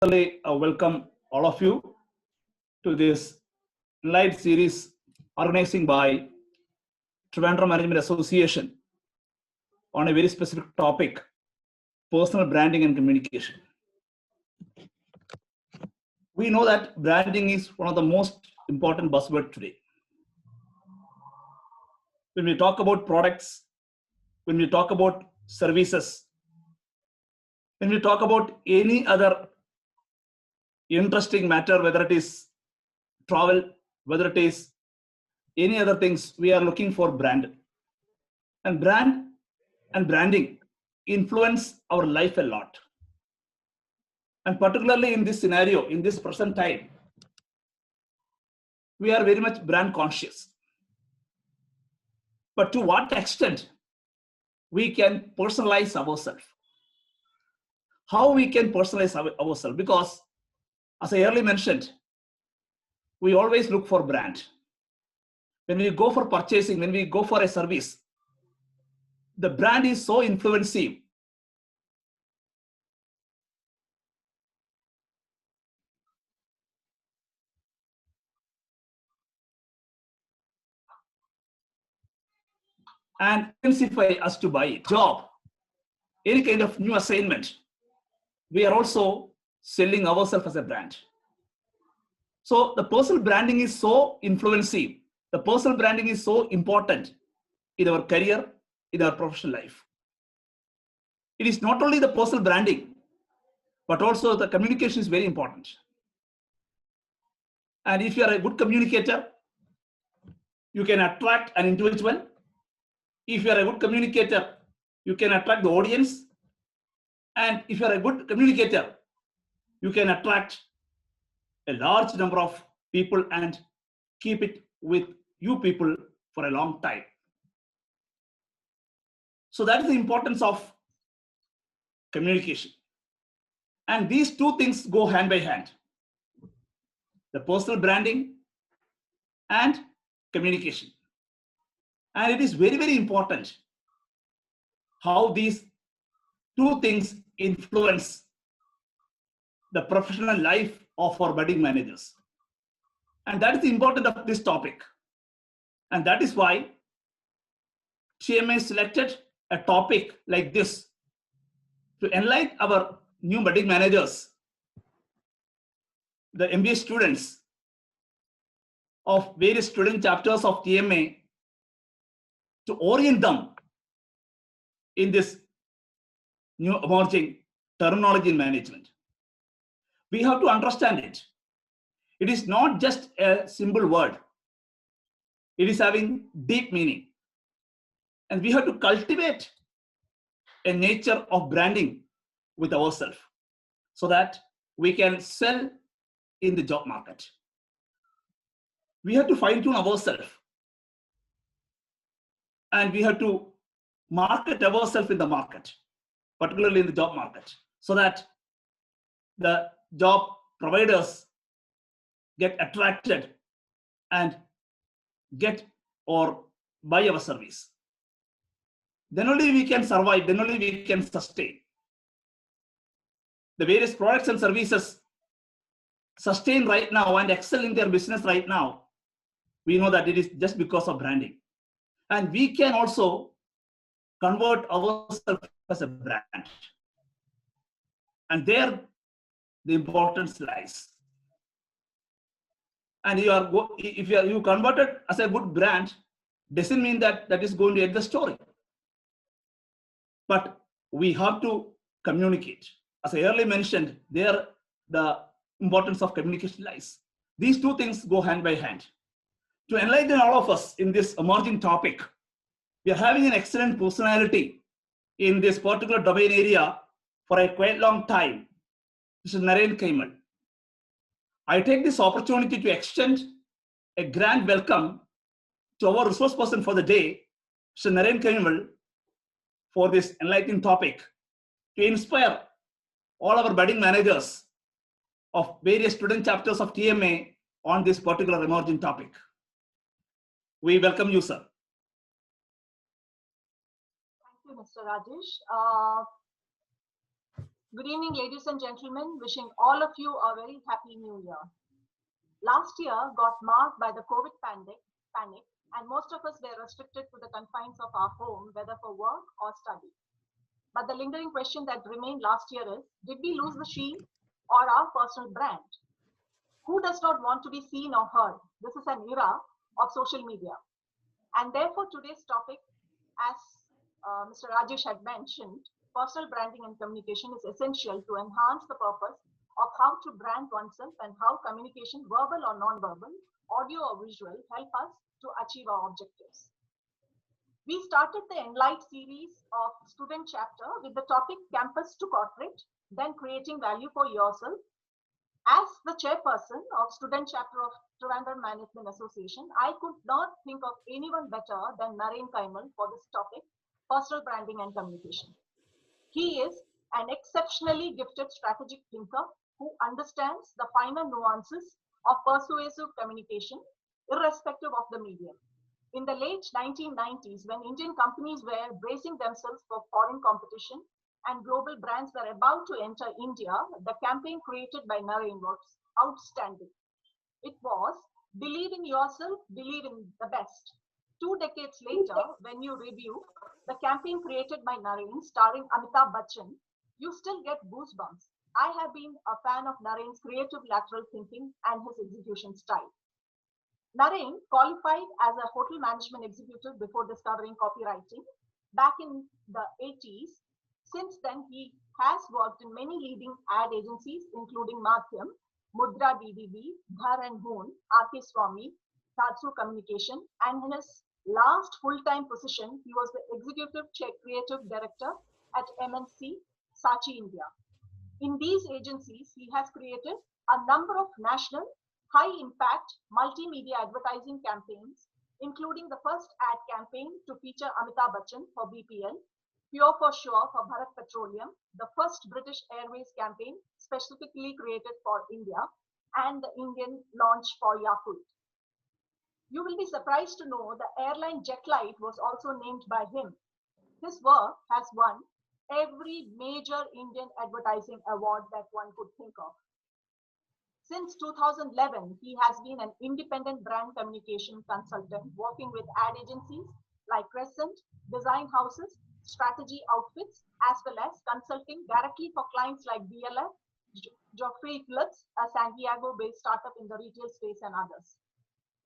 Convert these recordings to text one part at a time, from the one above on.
Welcome all of you to this live series organizing by Trivandrum Management Association on a very specific topic, personal branding and communication. We know that branding is one of the most important buzzwords today. When we talk about products, when we talk about services, when we talk about any other interesting matter, whether it is travel, whether it is any other things, we are looking for brand. And brand and branding influence our life a lot. And particularly in this scenario, in this present time, we are very much brand conscious. But to what extent we can personalize ourselves? How we can personalize ourselves? Because as I earlier mentioned, we always look for brand. When we go for purchasing, when we go for a service, the brand is so influential. And intensify us to buy a job, any kind of new assignment, we are also selling ourselves as a brand. So the personal branding is so influential. The personal branding is so important in our career, in our professional life. It is not only the personal branding, but also the communication is very important. And if you are a good communicator, you can attract an individual. If you are a good communicator, you can attract the audience. And if you are a good communicator, you can attract a large number of people and keep it with you people for a long time. So that is the importance of communication. And these two things go hand by hand. The personal branding and communication. And it is very, very important how these two things influence the professional life of our budding managers. And that is the importance of this topic. And that is why TMA selected a topic like this to enlighten our new budding managers, the MBA students of various student chapters of TMA, to orient them in this new emerging terminology in management. We have to understand it. It is not just a simple word. It is having deep meaning. And we have to cultivate a nature of branding with ourselves so that we can sell in the job market. We have to fine-tune ourselves. And we have to market ourselves in the market, particularly in the job market, so that the job providers get attracted and get or buy our service. Then only we can survive, then only we can sustain. The various products and services sustain right now and excel in their business right now, we know that it is just because of branding. And we can also convert ourselves as a brand. And there the importance lies. And if you converted as a good brand, doesn't mean that that is going to end the story. But we have to communicate. As I earlier mentioned, there the importance of communication lies. These two things go hand by hand. To enlighten all of us in this emerging topic, we are having an excellent personality in this particular domain area for a quite long time, Mr. Naren Kaimal. I take this opportunity to extend a grand welcome to our resource person for the day, Mr. Naren Kaimal, for this enlightening topic to inspire all our budding managers of various student chapters of TMA on this particular emerging topic. We welcome you, sir. Thank you, Mr. Rajesh. Good evening, ladies and gentlemen. Wishing all of you a very happy new year. Last year got marked by the COVID panic, and most of us were restricted to the confines of our home, whether for work or study. But the lingering question that remained last year is, did we lose the sheen or our personal brand? Who does not want to be seen or heard? This is an era of social media. And therefore, today's topic, as Mr. Rajesh had mentioned, personal branding and communication is essential to enhance the purpose of how to brand oneself and how communication, verbal or non-verbal, audio or visual, help us to achieve our objectives. We started the Enlight series of student chapter with the topic Campus to Corporate, then creating value for yourself. As the chairperson of student chapter of Trivandrum Management Association, I could not think of anyone better than Naren Kaimal for this topic, personal branding and communication. He is an exceptionally gifted strategic thinker who understands the finer nuances of persuasive communication, irrespective of the medium. In the late 1990s, when Indian companies were bracing themselves for foreign competition and global brands were about to enter India, the campaign created by Naren was outstanding. It was believe in yourself, believe in the best. 2 decades later, when you review the campaign created by Naren starring Amitabh Bachchan, you still get goosebumps. I have been a fan of Naren's creative lateral thinking and his execution style. Naren qualified as a hotel management executive before discovering copywriting back in the 80s. Since then, he has worked in many leading ad agencies, including Mathyam, Mudra DDB, Dhar and Hoon, RK Swamy, Tatsu Communication, and in his last full-time position, he was the executive creative director at MNC Sachi India. In these agencies, he has created a number of national, high impact multimedia advertising campaigns, including the first ad campaign to feature Amitabh Bachchan for BPL, Pure for Sure for Bharat Petroleum, the first British Airways campaign specifically created for India, and the Indian launch for Yakult. You will be surprised to know the airline Jetlight was also named by him. His work has won every major Indian advertising award that one could think of. Since 2011, he has been an independent brand communication consultant working with ad agencies like Crescent, design houses, strategy outfits, as well as consulting directly for clients like DLF, Geoffrey Phillips, a San Diego-based startup in the retail space, and others.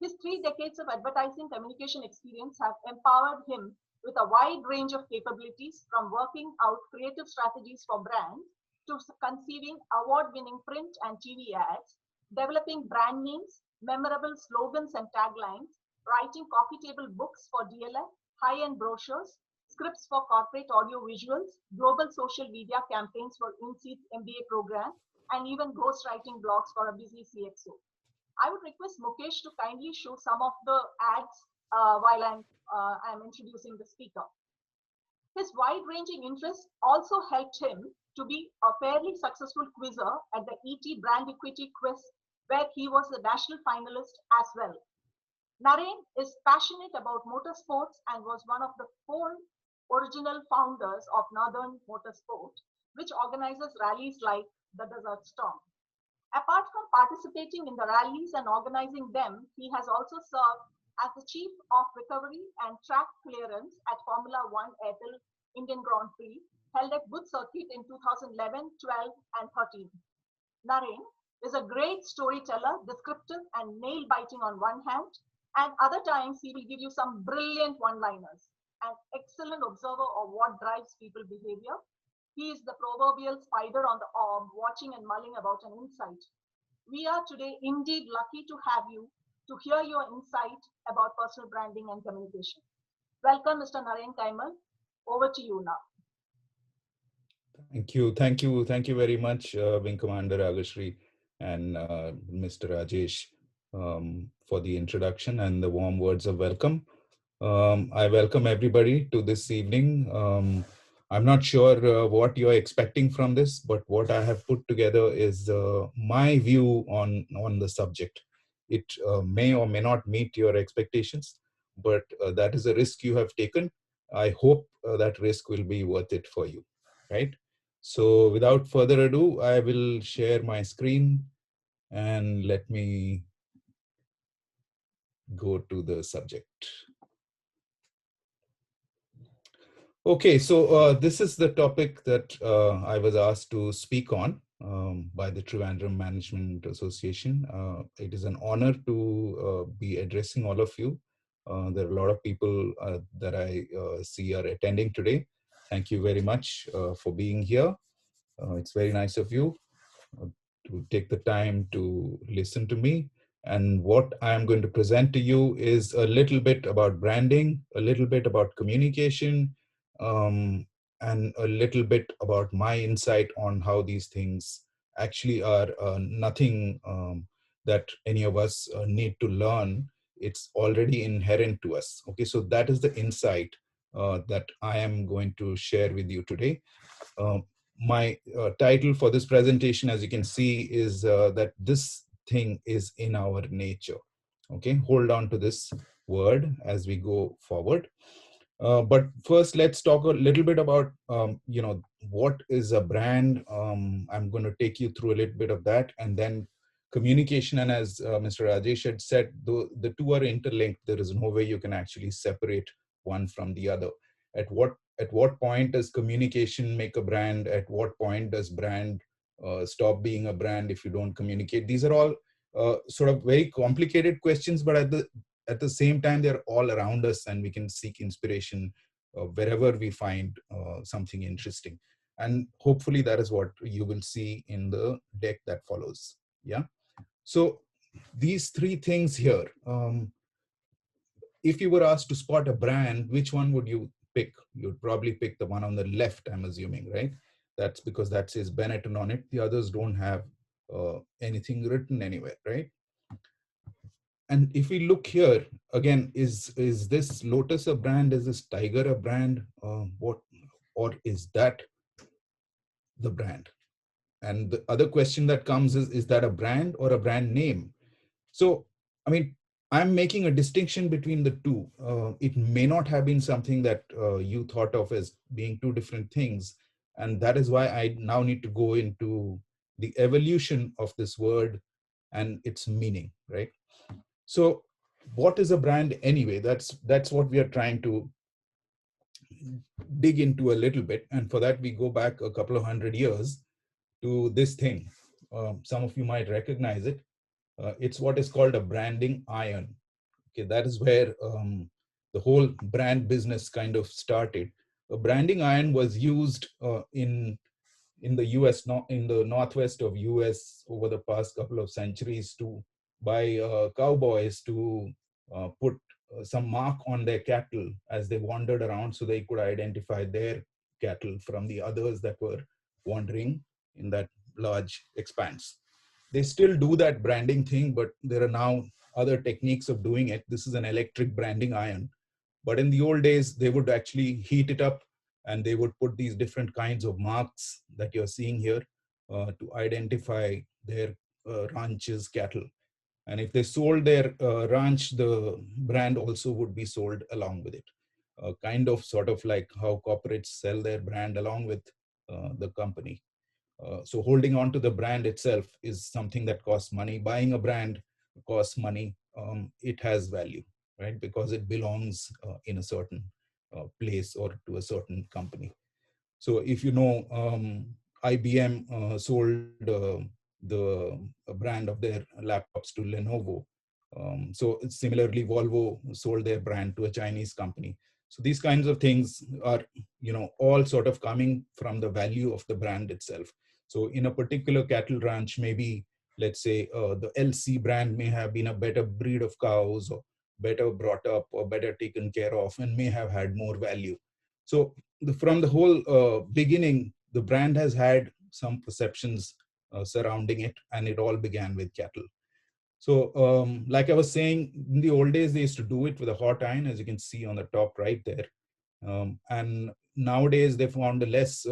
His 3 decades of advertising communication experience have empowered him with a wide range of capabilities, from working out creative strategies for brands to conceiving award-winning print and TV ads, developing brand names, memorable slogans and taglines, writing coffee table books for DLF, high-end brochures, scripts for corporate audio visuals, global social media campaigns for INSEAD's MBA program, and even ghostwriting blogs for a busy CXO. I would request Mukesh to kindly show some of the ads while I'm introducing the speaker. His wide-ranging interests also helped him to be a fairly successful quizzer at the ET Brand Equity Quiz, where he was the national finalist as well. Naren is passionate about motorsports and was one of the 4 original founders of Northern Motorsport, which organizes rallies like the Desert Storm. Apart from participating in the rallies and organizing them, he has also served as the Chief of Recovery and Track Clearance at Formula One Airtel Indian Grand Prix, held at Buth Circuit in 2011, 12, and 13. Naren is a great storyteller, descriptive and nail-biting on one hand, and other times he will give you some brilliant one-liners. An excellent observer of what drives people behavior. He is the proverbial spider on the arm, watching and mulling about an insight. We are today indeed lucky to have you to hear your insight about personal branding and communication. Welcome, Mr. Naren Kaimal. Over to you now. Thank you very much, Wing Commander Agashri and Mr. Rajesh, for the introduction and the warm words of welcome. I welcome everybody to this evening. I'm not sure what you're expecting from this, but what I have put together is my view on the subject. It may or may not meet your expectations, but that is a risk you have taken. I hope that risk will be worth it for you, right? So without further ado, I will share my screen and let me go to the subject. Okay, so this is the topic that I was asked to speak on by the Trivandrum Management Association. It is an honor to be addressing all of you. There are a lot of people that I see are attending today. Thank you very much for being here. It's very nice of you to take the time to listen to me. And what I'm going to present to you is a little bit about branding, a little bit about communication, um, and a little bit about my insight on how these things actually are nothing that any of us need to learn. It's already inherent to us. Okay, so that is the insight that I am going to share with you today. My title for this presentation, as you can see, is that this thing is in our nature. Okay, hold on to this word as we go forward. But first, let's talk a little bit about, what is a brand. I'm going to take you through a little bit of that, and then communication. And as Mr. Rajesh had said, the two are interlinked. There is no way you can actually separate one from the other. At what point does communication make a brand? At what point does brand stop being a brand if you don't communicate? These are all sort of very complicated questions, but at the same time, they're all around us, and we can seek inspiration wherever we find something interesting. And hopefully that is what you will see in the deck that follows. Yeah. So these three things here, if you were asked to spot a brand, which one would you pick? You'd probably pick the one on the left, I'm assuming, right? That's because that says Benetton on it. The others don't have anything written anywhere, right? And if we look here again, is this Lotus a brand? Is this Tiger a brand? What, or is that the brand? And the other question that comes is that a brand or a brand name? So, I mean, I'm making a distinction between the two. It may not have been something that you thought of as being two different things. And that is why I now need to go into the evolution of this word and its meaning, right? So what is a brand anyway? That's what we are trying to dig into a little bit. And for that, we go back a couple of hundred years to this thing. Some of you might recognize it. It's what is called a branding iron. Okay, that is where the whole brand business kind of started. A branding iron was used in the US, in the northwest of US over the past couple of centuries by cowboys to put some mark on their cattle as they wandered around so they could identify their cattle from the others that were wandering in that large expanse. They still do that branding thing, but there are now other techniques of doing it. This is an electric branding iron. But in the old days, they would actually heat it up and they would put these different kinds of marks that you're seeing here to identify their ranch's cattle. And if they sold their ranch, the brand also would be sold along with it. Kind of sort of like how corporates sell their brand along with the company. So holding on to the brand itself is something that costs money. Buying a brand costs money. It has value, right? Because it belongs in a certain place or to a certain company. So if you know, IBM sold the brand of their laptops to Lenovo. So similarly, Volvo sold their brand to a Chinese company. So these kinds of things are, all sort of coming from the value of the brand itself. So in a particular cattle ranch, maybe let's say the LC brand may have been a better breed of cows or better brought up or better taken care of and may have had more value. So from the whole beginning, the brand has had some perceptions surrounding it, and it all began with cattle. So like I was saying, in the old days, they used to do it with a hot iron, as you can see on the top right there. And nowadays, they found a less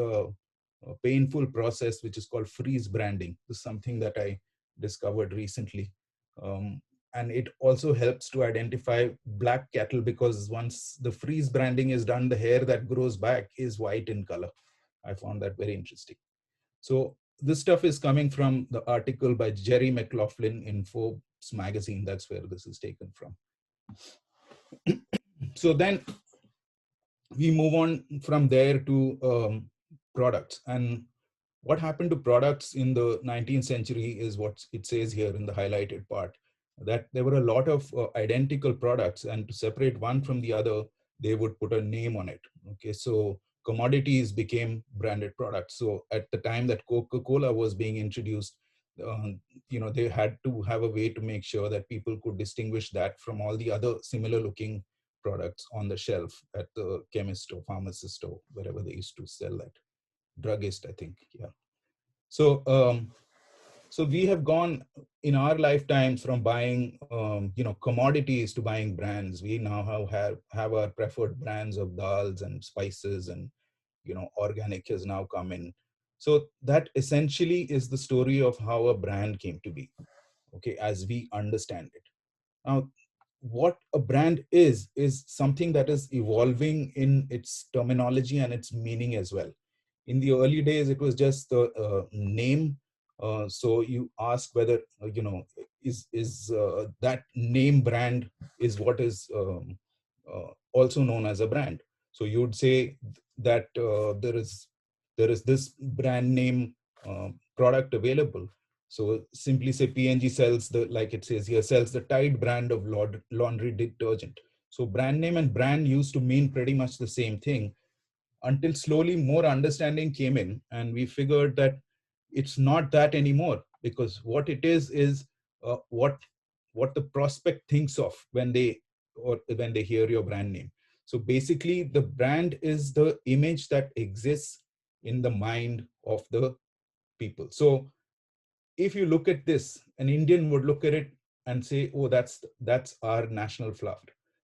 painful process, which is called freeze branding. This is something that I discovered recently. And it also helps to identify black cattle because once the freeze branding is done, the hair that grows back is white in color. I found that very interesting. So this stuff is coming from the article by Jerry McLaughlin in Forbes magazine. That's where this is taken from. So then we move on from there to products. And what happened to products in the 19th century is what it says here in the highlighted part, that there were a lot of identical products, and to separate one from the other, they would put a name on it. Okay, so commodities became branded products. So at the time that Coca-Cola was being introduced, they had to have a way to make sure that people could distinguish that from all the other similar looking products on the shelf at the chemist or pharmacist or wherever they used to sell that. Druggist, I think. Yeah. So so we have gone in our lifetimes from buying commodities to buying brands. We now have our preferred brands of dals and spices, and organic has now come in. So that essentially is the story of how a brand came to be, okay, as we understand it. Now, what a brand is something that is evolving in its terminology and its meaning as well. In the early days, it was just the name. So you ask whether is that name brand is what is also known as a brand. So you would say that there is this brand name product available. So simply say P&G sells the, like it says here, sells the Tide brand of laundry detergent. So brand name and brand used to mean pretty much the same thing, until slowly more understanding came in, and we figured that it's not that anymore, because what it is what the prospect thinks of when they hear your brand name. So basically the brand is the image that exists in the mind of the people. So if you look at this, an Indian would look at it and say, oh, that's our national flower,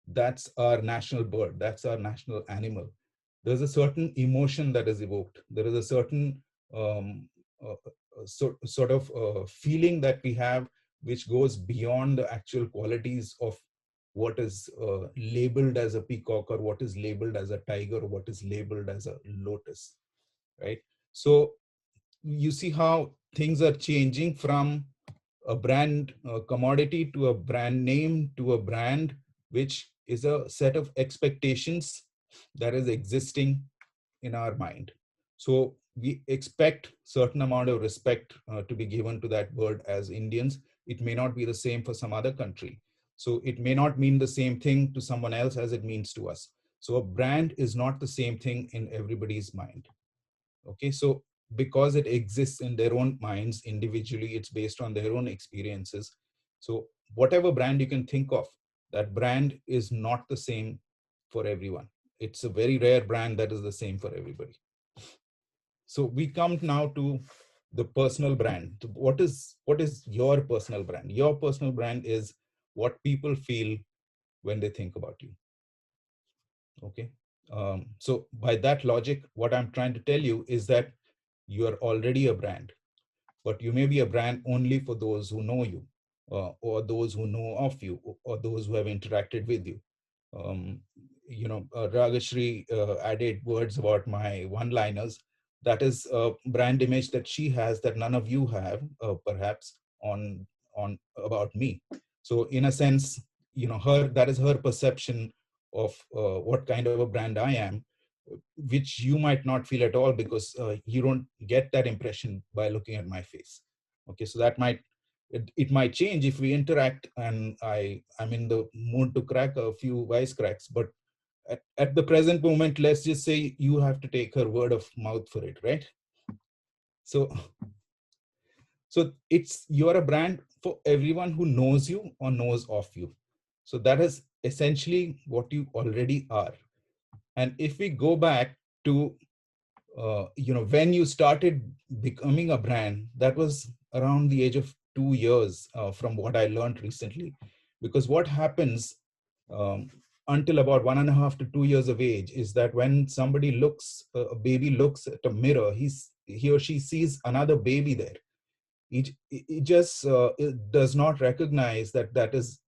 that's our national bird, that's our national animal. There's a certain emotion that is evoked. There is a certain sort of feeling that we have, which goes beyond the actual qualities of what is labeled as a peacock, or what is labeled as a tiger, or what is labeled as a lotus, right? So you see how things are changing from a brand commodity to a brand name to a brand, which is a set of expectations that is existing in our mind. So we expect certain amount of respect to be given to that bird as Indians. It may not be the same for some other country. So it may not mean the same thing to someone else as it means to us. So a brand is not the same thing in everybody's mind. Okay, so because it exists in their own minds individually, it's based on their own experiences. So whatever brand you can think of, that brand is not the same for everyone. It's a very rare brand that is the same for everybody. So we come now to the personal brand. What is your personal brand? Your personal brand is what people feel when they think about you. Okay. So by that logic, what I'm trying to tell you is that you are already a brand, but you may be a brand only for those who know you, or those who know of you, or those who have interacted with you. Um, Ragashri added words about my one-liners. That is a brand image that she has that none of you have, perhaps on about me. So in a sense, that is her perception of what kind of a brand I am, which you might not feel at all, because you don't get that impression by looking at my face. Okay, so it might change if we interact, and I'm in the mood to crack a few wisecracks. But at the present moment, let's just say you have to take her word of mouth for it, right? So you're a brand for everyone who knows you or knows of you. So that is essentially what you already are. And if we go back to when you started becoming a brand, that was around the age of 2 years, from what I learned recently. Because what happens um, until about 1.5 to 2 years of age is that when somebody a baby looks at a mirror, he or she sees another baby there. It just it does not recognize that is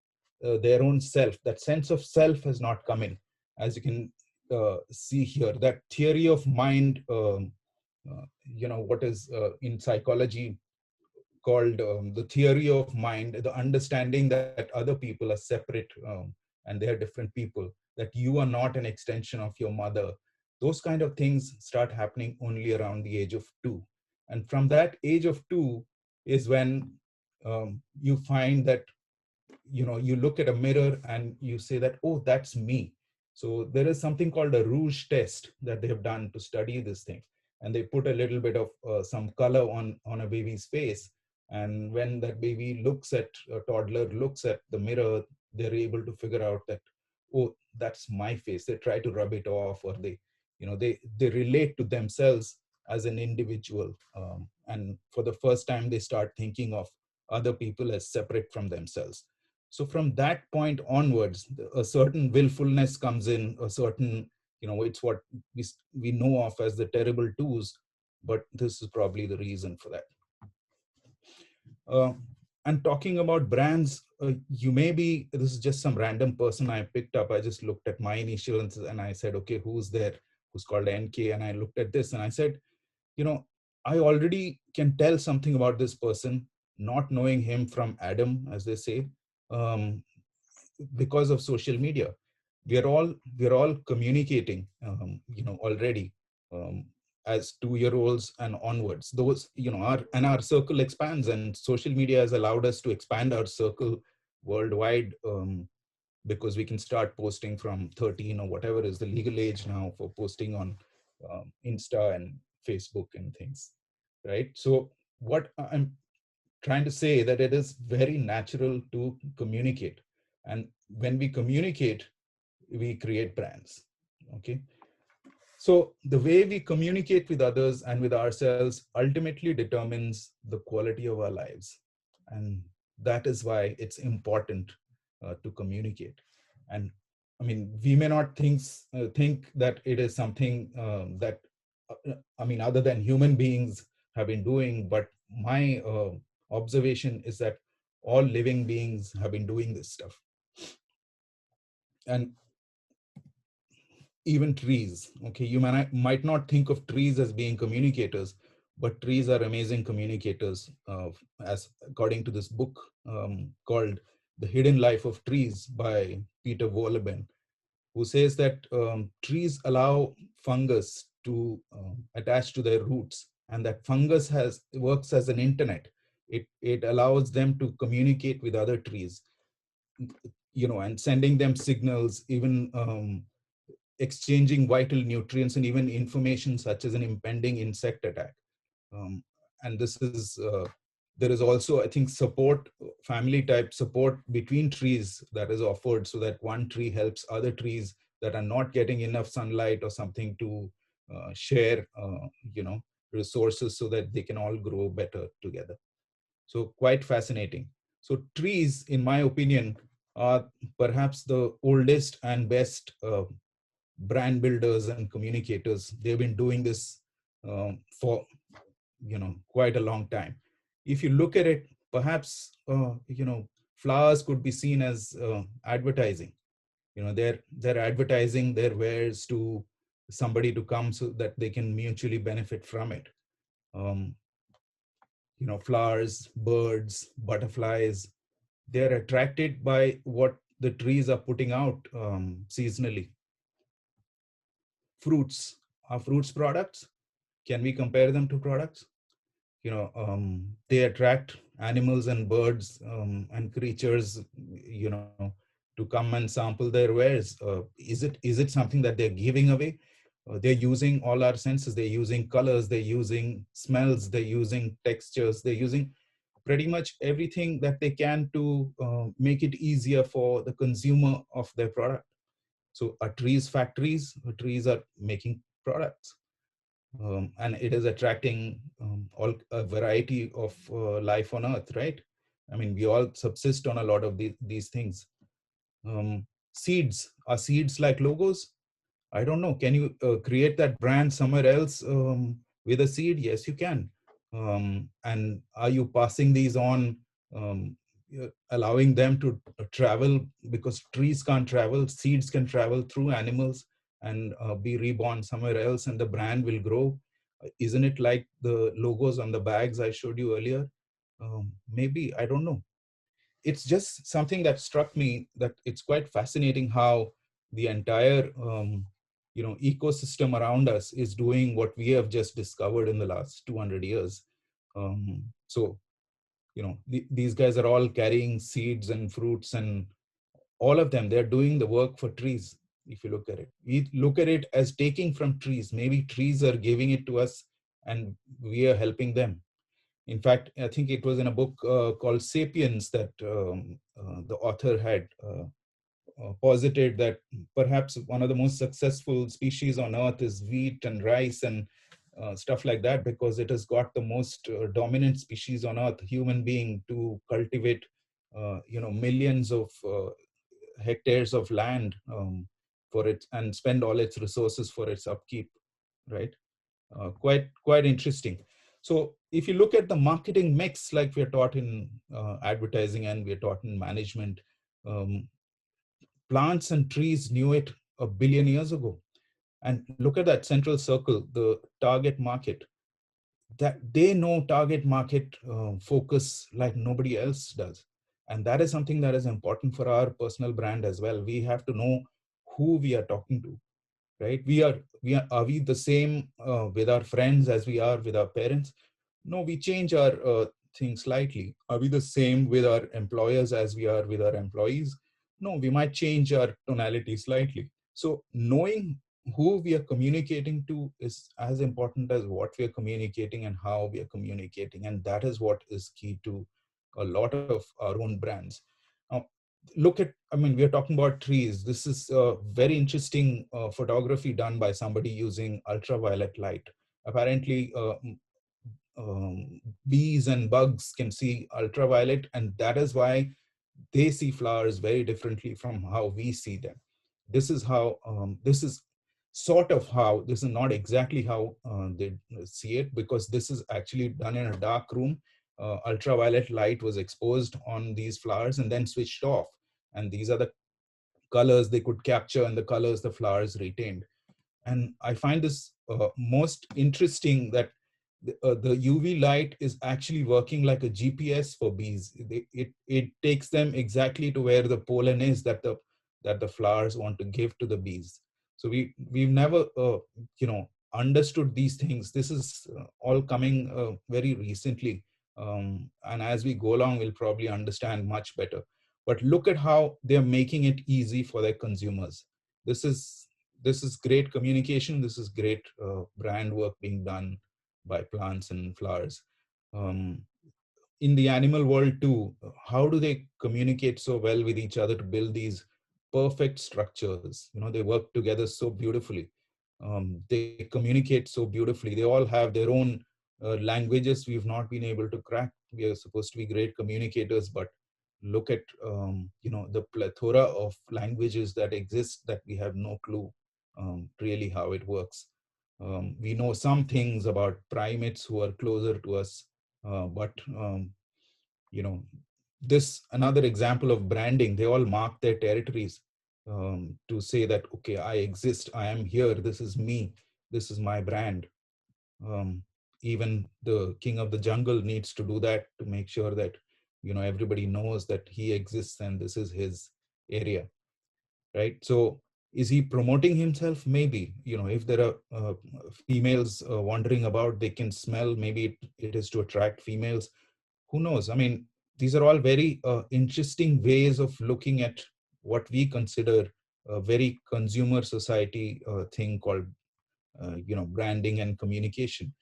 their own self. That sense of self has not come in, as you can see here. That theory of mind what is in psychology called the theory of mind, the understanding that other people are separate, and they are different people, that you are not an extension of your mother. Those kind of things start happening only around the age of 2. And from that age of 2 is when you find that, you look at a mirror and you say that, oh, that's me. So there is something called a rouge test that they have done to study this thing, and they put a little bit of some color on a baby's face, and when that baby looks at a toddler looks at the mirror, they're able to figure out that, oh, that's my face. They try to rub it off, or they relate to themselves as an individual, and for the first time they start thinking of other people as separate from themselves. So from that point onwards, a certain willfulness comes in, a certain, it's what we know of as the terrible twos, but this is probably the reason for that. Uh, and talking about brands, you may be, this is just some random person I picked up. I just looked at my initials and I said, okay, who's there? Who's called NK? And I looked at this and I said, I already can tell something about this person, not knowing him from Adam, as they say, um, because of social media. We're all communicating, already, as 2-year-olds and onwards. Those, our circle expands, and social media has allowed us to expand our circle worldwide, because we can start posting from 13 or whatever is the legal age now for posting on Insta and Facebook and things, right? So what I'm trying to say, that it is very natural to communicate, and when we communicate, we create brands. Okay, so the way we communicate with others and with ourselves ultimately determines the quality of our lives. And that is why it's important to communicate. And I mean, we may not think that it is something that, other than human beings have been doing, but my observation is that all living beings have been doing this stuff. And even trees, okay, you might not think of trees as being communicators, but trees are amazing communicators, as according to this book called The Hidden Life of Trees by Peter Wohlleben, who says that trees allow fungus to attach to their roots, and that fungus works as an internet. It allows them to communicate with other trees, and sending them signals, even exchanging vital nutrients and even information such as an impending insect attack. Um, and this is, there is also, I think, support, family type support between trees that is offered, so that one tree helps other trees that are not getting enough sunlight or something to share, resources, so that they can all grow better together. So quite fascinating. So trees, in my opinion, are perhaps the oldest and best brand builders and communicators. They've been doing this for quite a long time. If you look at it, perhaps flowers could be seen as advertising. They're advertising their wares to somebody to come so that they can mutually benefit from it. um, Flowers, birds, butterflies, they're attracted by what the trees are putting out seasonally. Fruits, are fruits products? Can we compare them to products? They attract animals and birds and creatures, to come and sample their wares. Is it something that they're giving away? They're using all our senses. They're using colors, they're using smells, they're using textures, they're using pretty much everything that they can to make it easier for the consumer of their product. So are trees factories? Trees are making products, and it is attracting all a variety of life on earth, right? I mean, we all subsist on a lot of these things. Seeds, are seeds like logos? I don't know. Can you create that brand somewhere else with a seed? Yes, you can. And are you passing these on, allowing them to travel? Because trees can't travel, seeds can travel through animals and be reborn somewhere else, and the brand will grow. Isn't it like the logos on the bags I showed you earlier? Maybe, I don't know. It's just something that struck me, that it's quite fascinating how the entire ecosystem around us is doing what we have just discovered in the last 200 years. So these guys are all carrying seeds and fruits, and all of them, they're doing the work for trees. If you look at it, we look at it as taking from trees. Maybe trees are giving it to us and we are helping them. In fact, I think it was in a book called Sapiens that the author had posited that perhaps one of the most successful species on earth is wheat and rice and stuff like that, because it has got the most dominant species on earth, human being, to cultivate millions of hectares of land for it, and spend all its resources for its upkeep, right? Quite interesting. So if you look at the marketing mix, like we are taught in advertising and we are taught in management, um, plants and trees knew it a billion years ago. And look at that central circle, the target market. That they know target market focus like nobody else does. And that is something that is important for our personal brand as well. We have to know who we are talking to, right? Are we the same with our friends as we are with our parents? No, we change our things slightly. Are we the same with our employers as we are with our employees? No, we might change our tonality slightly. So knowing who we are communicating to is as important as what we are communicating and how we are communicating. And that is what is key to a lot of our own brands. Now, look at, I mean, we are talking about trees. This is very interesting photography done by somebody using ultraviolet light. Apparently, bees and bugs can see ultraviolet, and that is why they see flowers very differently from how we see them. This is how, this is sort of how, this is not exactly how they see it, because this is actually done in a dark room. Ultraviolet light was exposed on these flowers and then switched off. And these are the colors they could capture and the colors the flowers retained. And I find this most interesting, that the UV light is actually working like a GPS for bees. It takes them exactly to where the pollen is that the flowers want to give to the bees. So we've never understood these things. This is all coming very recently, and as we go along, we'll probably understand much better. But look at how they're making it easy for their consumers. This is great communication. This is great brand work being done by plants and flowers. Um, in the animal world too, how do they communicate so well with each other to build these perfect structures? They work together so beautifully. They communicate so beautifully. They all have their own languages we've not been able to crack. We are supposed to be great communicators, but look at the plethora of languages that exist that we have no clue really how it works. We know some things about primates who are closer to us, but you know, this another example of branding. They all mark their territories to say that, okay, I exist, I am here, this is me, this is my brand. Even the king of the jungle needs to do that to make sure that everybody knows that he exists and this is his area, right? So is he promoting himself? Maybe, if there are females wandering about, they can smell, maybe it is to attract females. Who knows? I mean, these are all very interesting ways of looking at what we consider a very consumer society thing called branding and communication.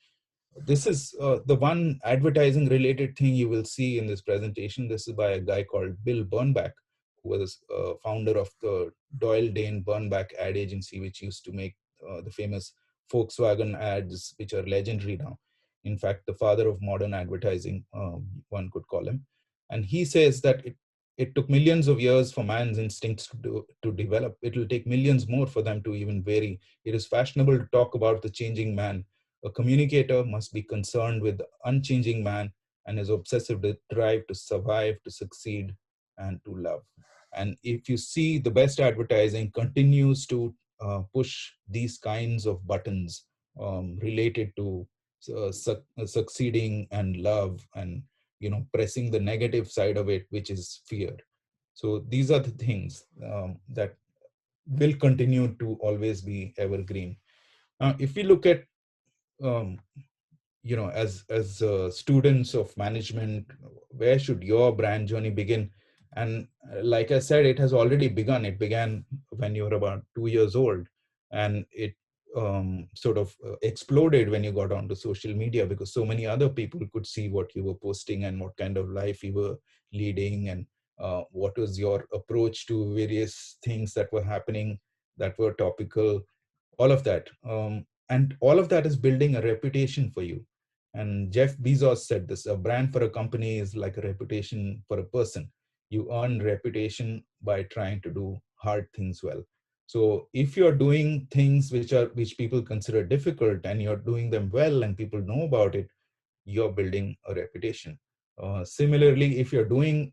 This is the one advertising related thing you will see in this presentation. This is by a guy called Bill Bernbach, who was founder of the Doyle Dane Bernbach ad agency, which used to make the famous Volkswagen ads, which are legendary now. In fact, the father of modern advertising, one could call him. And he says that it took millions of years for man's instincts to develop. It will take millions more for them to even vary. It is fashionable to talk about the changing man. A communicator must be concerned with the unchanging man and his obsessive drive to survive, to succeed, and to love. And if you see, the best advertising continues to push these kinds of buttons related to succeeding and love, and pressing the negative side of it, which is fear. So these are the things that will continue to always be evergreen. If we look at um, as students of management, where should your brand journey begin? And like I said, it has already begun. It began when you were about 2 years old, and it sort of exploded when you got onto social media, because so many other people could see what you were posting and what kind of life you were leading, and what was your approach to various things that were happening, that were topical, all of that. And all of that is building a reputation for you. And Jeff Bezos said this: a brand for a company is like a reputation for a person. You earn reputation by trying to do hard things well. So if you're doing things which people consider difficult, and you're doing them well and people know about it, you're building a reputation. Similarly, if you're doing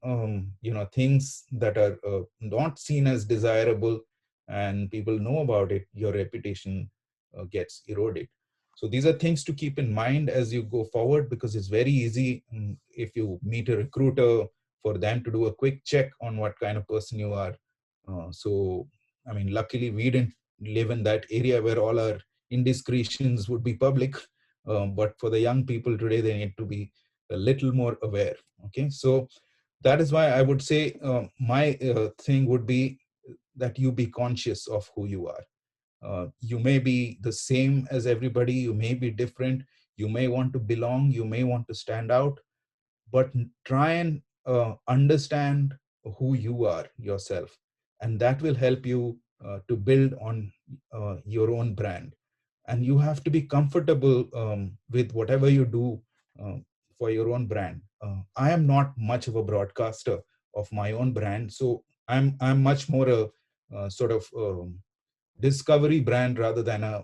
things that are not seen as desirable and people know about it, your reputation gets eroded. So these are things to keep in mind as you go forward, because it's very easy, if you meet a recruiter, for them to do a quick check on what kind of person you are. So I mean, luckily we didn't live in that area where all our indiscretions would be public. But for the young people today, they need to be a little more aware. Okay, so that is why I would say my thing would be that you be conscious of who you are. You may be the same as everybody, you may be different, you may want to belong, you may want to stand out, but try and understand who you are yourself, and that will help you to build on your own brand. And you have to be comfortable with whatever you do uh, for your own brand. I am not much of a broadcaster of my own brand, so I'm much more a, sort of discovery brand rather than a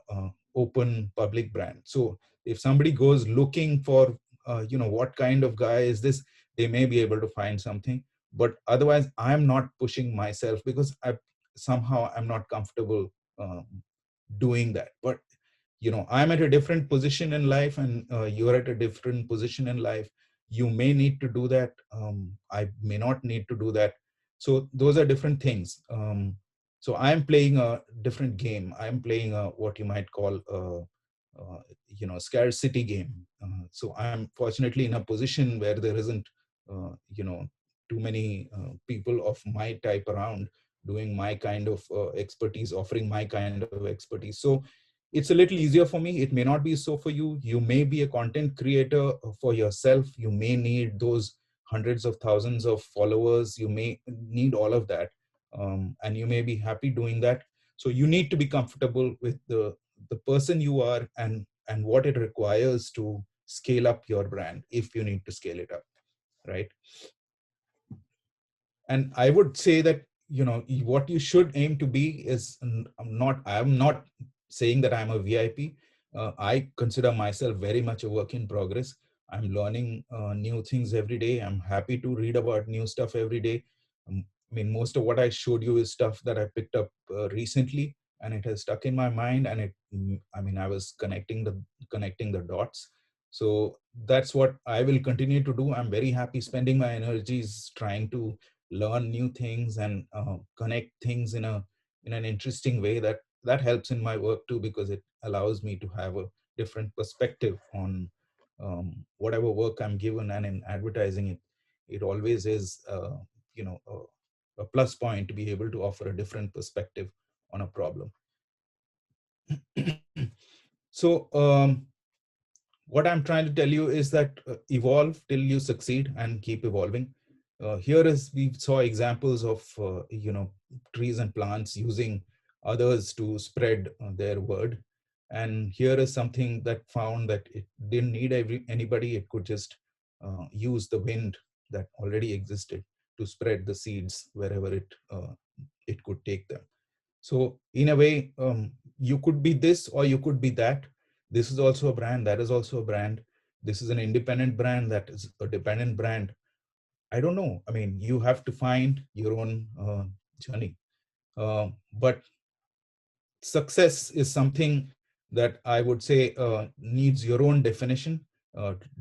open public brand. So if somebody goes looking for what kind of guy is this, they may be able to find something. But otherwise, I'm not pushing myself, because I'm not comfortable doing that. But I'm at a different position in life, and you're at a different position in life. You may need to do that, I may not need to do that. So those are different things. So I'm playing a different game. I'm playing a, what you might call scarcity game. So I'm fortunately in a position where there isn't too many people of my type around, doing my kind of expertise, offering my kind of expertise. So it's a little easier for me. It may not be so for you. You may be a content creator for yourself. You may need those hundreds of thousands of followers. You may need all of that. And you may be happy doing that. So you need to be comfortable with the person you are, and what it requires to scale up your brand, if you need to scale it up, right? And I would say that what you should aim to be is, I'm not saying that I'm a VIP. I consider myself very much a work in progress. I'm learning new things every day. I'm happy to read about new stuff every day. I mean, most of what I showed you is stuff that I picked up recently, and it has stuck in my mind, and I mean, I was connecting the dots. So that's what I will continue to do. I'm very happy spending my energies trying to learn new things and connect things in an interesting way. That helps in my work too, because it allows me to have a different perspective on whatever work I'm given. And in advertising, it always is a plus point to be able to offer a different perspective on a problem. So what I'm trying to tell you is that evolve till you succeed, and keep evolving. Here is we saw examples of trees and plants using others to spread their word. And here is something that found that it didn't need anybody. It could just use the wind that already existed to spread the seeds wherever it could take them. So in a way, you could be this or you could be that. This is also a brand. That is also a brand. This is an independent brand. That is a dependent brand. I don't know. I mean, you have to find your own journey. But success is something that I would say needs your own definition.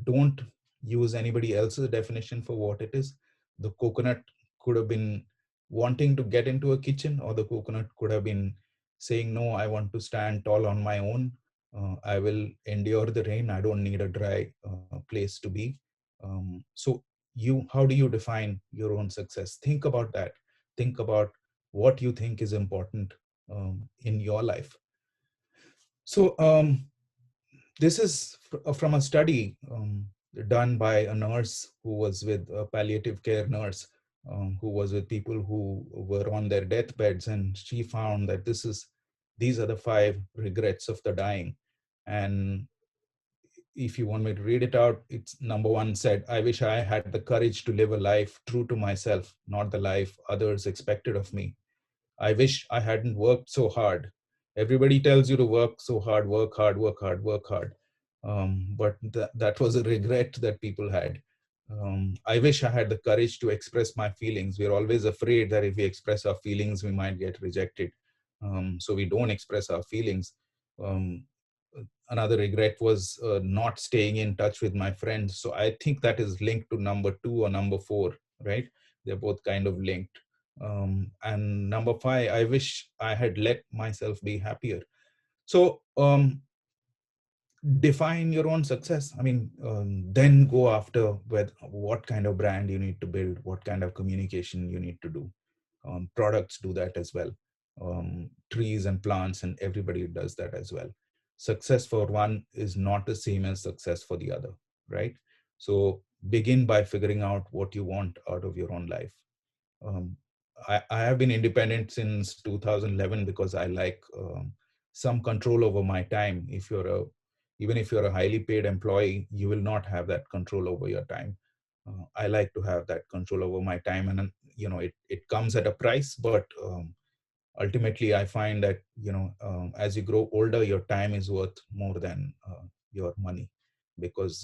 Don't use anybody else's definition for what it is. The coconut could have been wanting to get into a kitchen, or the coconut could have been saying, no, I want to stand tall on my own. I will endure the rain. I don't need a dry place to be. So how do you define your own success? Think about that. Think about what you think is important in your life. So this is from a study done by a nurse who was with a palliative care nurse, who was with people who were on their deathbeds, and she found that these are the 5 regrets of the dying. And if you want me to read it out, it's number 1 said, I wish I had the courage to live a life true to myself, not the life others expected of me. I wish I hadn't worked so hard. Everybody tells you to work so hard, work hard, work hard, work hard. But that was a regret that people had. I wish I had the courage to express my feelings. We're always afraid that if we express our feelings, we might get rejected. So we don't express our feelings. Um, Another regret was not staying in touch with my friends. So I think that is linked to number 2 or number 4, right? They're both kind of linked. And number 5, I wish I had let myself be happier. So define your own success. I mean, then go after what kind of brand you need to build, what kind of communication you need to do. Products do that as well. Trees and plants and everybody does that as well. Success for one is not the same as success for the other, right? So begin by figuring out what you want out of your own life. um, I have been independent since 2011 because I like some control over my time. Even if you're a highly paid employee, you will not have that control over your time. I like to have that control over my time, and it comes at a price, but ultimately I find that as you grow older, your time is worth more than your money, because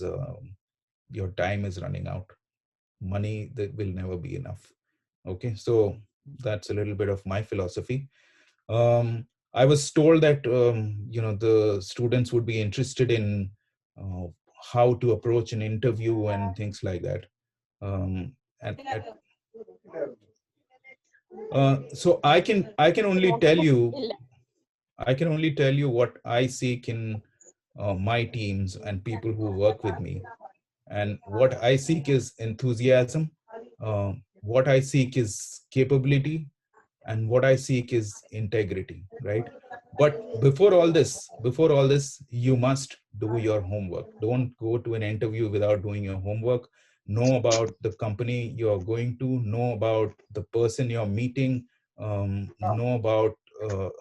your time is running out. Money that will never be enough. Okay, so that's a little bit of my philosophy. I was told that the students would be interested in uh, how to approach an interview and things like that. Um, and so I can only tell you what I seek in my teams and people who work with me. And what I seek is enthusiasm. What I seek is capability, and what I seek is integrity, right? But before all this, you must do your homework. Don't go to an interview without doing your homework. Know about the company you're going to, know about the person you're meeting, know about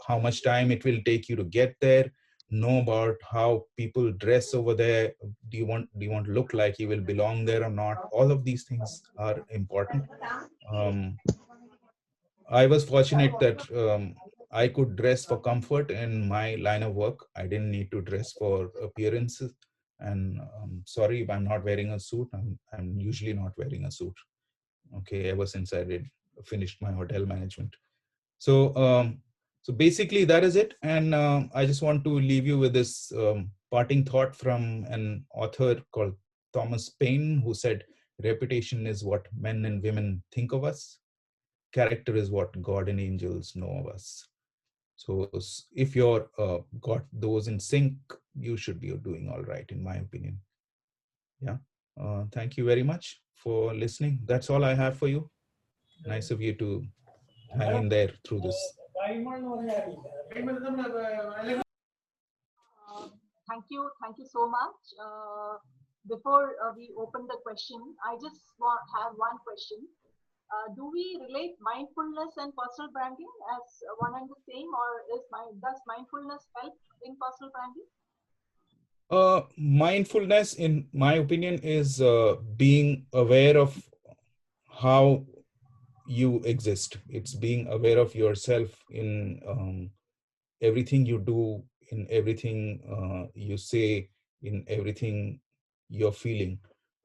how much time it will take you to get there, know about how people dress over there. Do you want to look like you will belong there or not? All of these things are important. um, I was fortunate that I could dress for comfort in my line of work. I didn't need to dress for appearances. And sorry if I'm not wearing a suit. I'm usually not wearing a suit. Okay, ever since I did finished my hotel management. So so basically that is it. And I just want to leave you with this parting thought from an author called Thomas Paine, who said, "Reputation is what men and women think of us. Character is what God and angels know of us." So if you're got those in sync, you should be doing all right, in my opinion. Yeah. Thank you very much for listening. That's all I have for you. Nice of you to hang in there through this. Thank you so much. Before we open the question, I just have one question. Do we relate mindfulness and personal branding as one and the same, or does mindfulness help in personal branding? Mindfulness, in my opinion, is being aware of how you exist. It's being aware of yourself in everything you do, in everything you say, in everything you're feeling.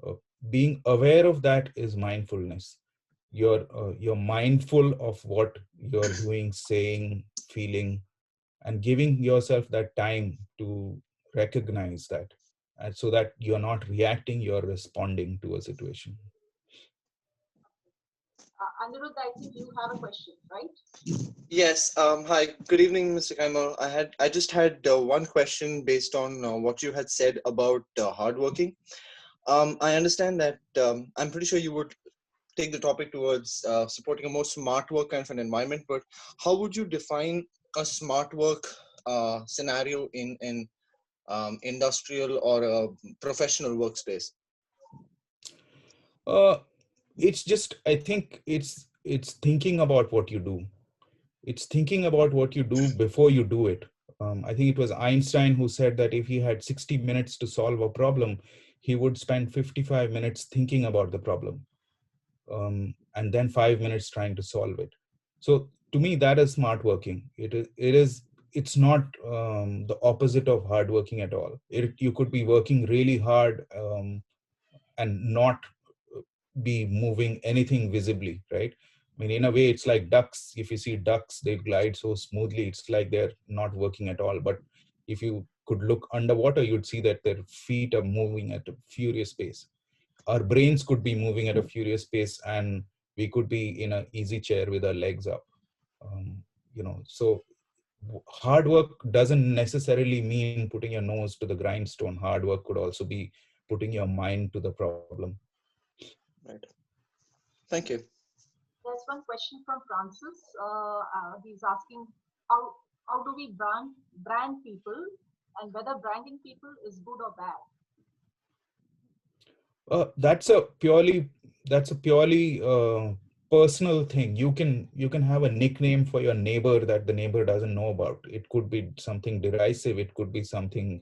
Uh, Being aware of that is mindfulness. You're mindful of what you're doing, saying, feeling, and giving yourself that time to recognize that, and so that you're not reacting, you're responding to a situation. Anirudh, I think you have a question, right? Yes. Hi. Good evening, Mr. Kaimal. I just had one question based on what you had said about hardworking. I understand that I'm pretty sure you would take the topic towards supporting a more smart work kind of an environment. But how would you define a smart work scenario in industrial or a professional workspace? uh, it's just, I think it's thinking about what you do. It's thinking about what you do before you do it. I think it was Einstein who said that if he had 60 minutes to solve a problem, he would spend 55 minutes thinking about the problem, and then 5 minutes trying to solve it. So to me, that is smart working. It's not the opposite of hard working at all. You could be working really hard, and not be moving anything visibly, right? I mean, in a way, it's like ducks. If you see ducks, they glide so smoothly, it's like they're not working at all. But if you could look underwater, you'd see that their feet are moving at a furious pace. Our brains could be moving at a furious pace, and we could be in an easy chair with our legs up. So hard work doesn't necessarily mean putting your nose to the grindstone. Hard work could also be putting your mind to the problem. Right. Thank you. There's one question from Francis. He's asking how how do we brand people, and whether branding people is good or bad. That's a purely personal thing. You can have a nickname for your neighbor that the neighbor doesn't know about. It could be something derisive, it could be something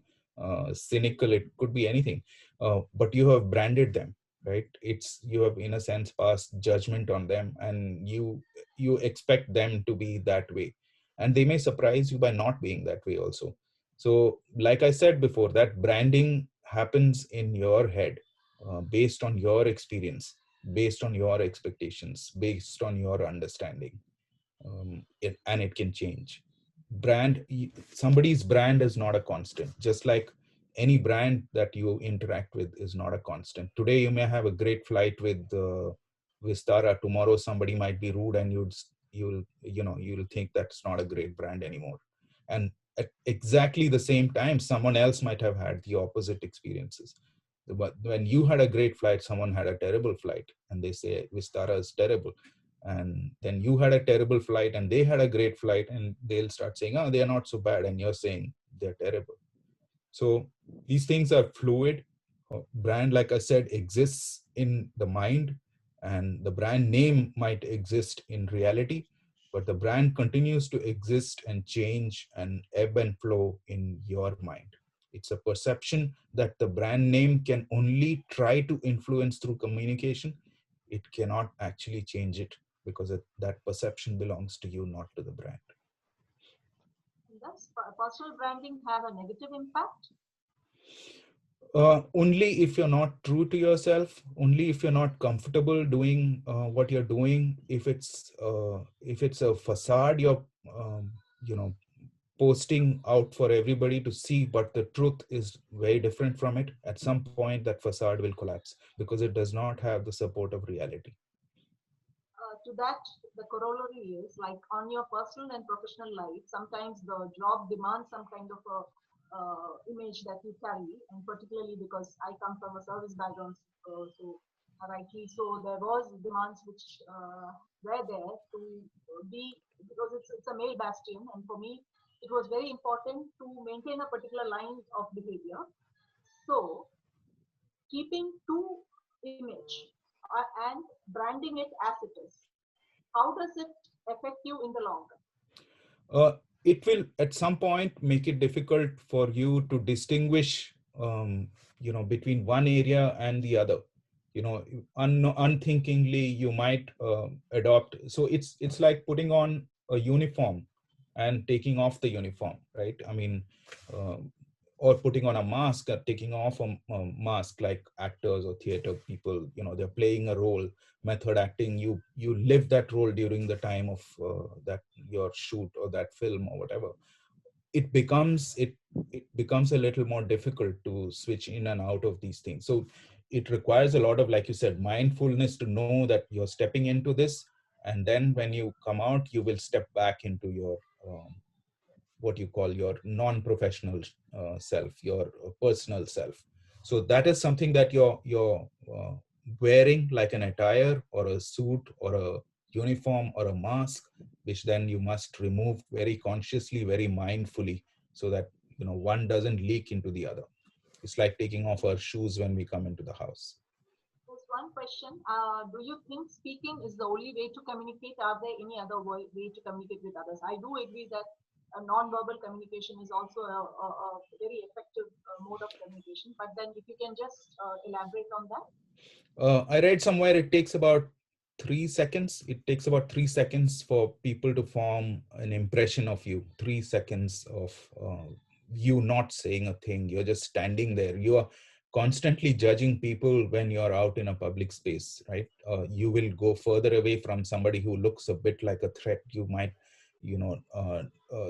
cynical, it could be anything. But you have branded them, right? It's You have, in a sense, passed judgment on them, and you expect them to be that way, and they may surprise you by not being that way also. So, like I said before, that branding happens in your head, based on your experience, based on your expectations, based on your understanding. And it can change. Somebody's brand is not a constant, just like any brand that you interact with is not a constant. Today you may have a great flight with Vistara. Tomorrow somebody might be rude, and you'll think that's not a great brand anymore. And at exactly the same time, someone else might have had the opposite experiences. But when you had a great flight, someone had a terrible flight, and they say Vistara is terrible. And then you had a terrible flight and they had a great flight, and they'll start saying, oh, they're not so bad, and you're saying they're terrible. So these things are fluid. Brand, like I said, exists in the mind, and the brand name might exist in reality, but the brand continues to exist and change and ebb and flow in your mind. It's a perception that the brand name can only try to influence through communication. It cannot actually change it, because that perception belongs to you, not to the brand. Does personal branding have a negative impact? Only if you're not true to yourself, only if you're not comfortable doing what you're doing. If it's a facade you're you know posting out for everybody to see, but the truth is very different from it, at some point that facade will collapse, because it does not have the support of reality. To that, the corollary is like on your personal and professional life, sometimes the job demands some kind of a image that you carry, and particularly because I come from a service background, so rightly so, there was demands which were there to be, because it's a male bastion, and for me, it was very important to maintain a particular line of behavior. So, keeping two image and branding it as it is, how does it affect you in the long run? It will at some point make it difficult for you to distinguish, between one area and the other. Unthinkingly you might adopt. So it's like putting on a uniform and taking off the uniform, right? I mean, uh, or putting on a mask, taking off a mask, like actors or theater people, they're playing a role. Method acting, you live that role during the time of that your shoot or that film or whatever. it becomes a little more difficult to switch in and out of these things. So it requires a lot of, like you said, mindfulness to know that you're stepping into this, and then when you come out, you will step back into your what you call your non-professional self, your personal self. So that is something that you're wearing like an attire or a suit or a uniform or a mask, which then you must remove very consciously, very mindfully, so that one doesn't leak into the other. It's like taking off our shoes when we come into the house. There's one question. Do you think speaking is the only way to communicate? Are there any other way to communicate with others? I do agree that non-verbal communication is also a very effective mode of communication. But then if you can just elaborate on that. I read somewhere it takes about 3 seconds. It takes about 3 seconds for people to form an impression of you. 3 seconds of you not saying a thing. You're just standing there. You are constantly judging people when you're out in a public space, right? You will go further away from somebody who looks a bit like a threat. You might,